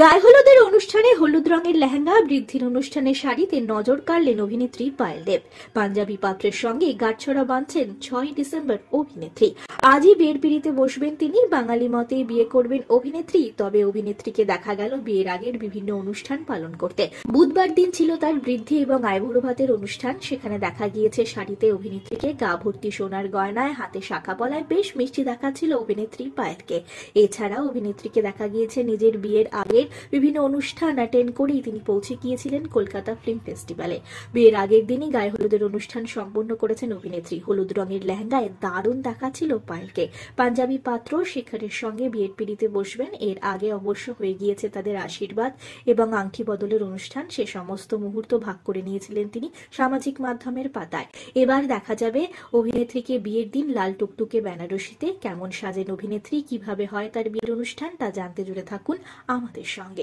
গায়ে হলুদের অনুষ্ঠানে হলুদ রঙের লেহেঙ্গা, বৃদ্ধির অনুষ্ঠানে শাড়িতে নজর কাড়লেন অভিনেত্রী পায়েল দেব। পাঞ্জাবি পাত্রের সঙ্গে গাঁটছড়া বাঁধছেন 6 ডিসেম্বর অভিনেত্রী। আজই বিয়ের পিঁড়িতে বসবেন তিনি। বাঙালি মতে বিয়ে করবেন অভিনেত্রী। তবে অভিনেত্রীকে দেখা গেল বিয়ের আগের বিভিন্ন অনুষ্ঠান পালন করতে। বুধবার দিন ছিল তার বৃদ্ধি এবং আইবুড়ো ভাতের অনুষ্ঠান। সেখানে দেখা গিয়েছে শাড়িতে অভিনেত্রীকে, গা ভর্তি সোনার গয়নায়, হাতে শাখা পলায় বেশ মিষ্টি দেখাচ্ছিল অভিনেত্রী পায়েলকে। এছাড়া অভিনেত্রীকে দেখা গিয়েছে নিজের বিয়ের আগের বিভিন্ন অনুষ্ঠান অ্যাটেন্ড করেই তিনি পৌঁছে গিয়েছিলেন কলকাতা ফিল্ম ফেস্টিভ্যালে। বিয়ের আগের দিনই গায়ে হলুদের অনুষ্ঠান সম্পন্ন করেছেন অভিনেত্রী। হলুদ রঙের লেহেঙ্গায় দারুণ দেখাচ্ছিল পায়েলকে। পাঞ্জাবি পাত্র শেখরের সঙ্গে বিয়ের পিঁড়িতে বসবেন। এর আগে অবশ্য হয়ে গিয়েছে তাদের আশীর্বাদ এবং আংটি বদলের অনুষ্ঠান। সে সমস্ত মুহূর্ত ভাগ করে নিয়েছিলেন তিনি সামাজিক মাধ্যমের পাতায়। এবার দেখা যাবে অভিনেত্রীকে বিয়ের দিন লাল টুকটুকে বেনারসিতে। কেমন সাজেন অভিনেত্রী, কিভাবে হয় তার বিয়ের অনুষ্ঠান, তা জানতে জুড়ে থাকুন আমাদের সঙ্গে।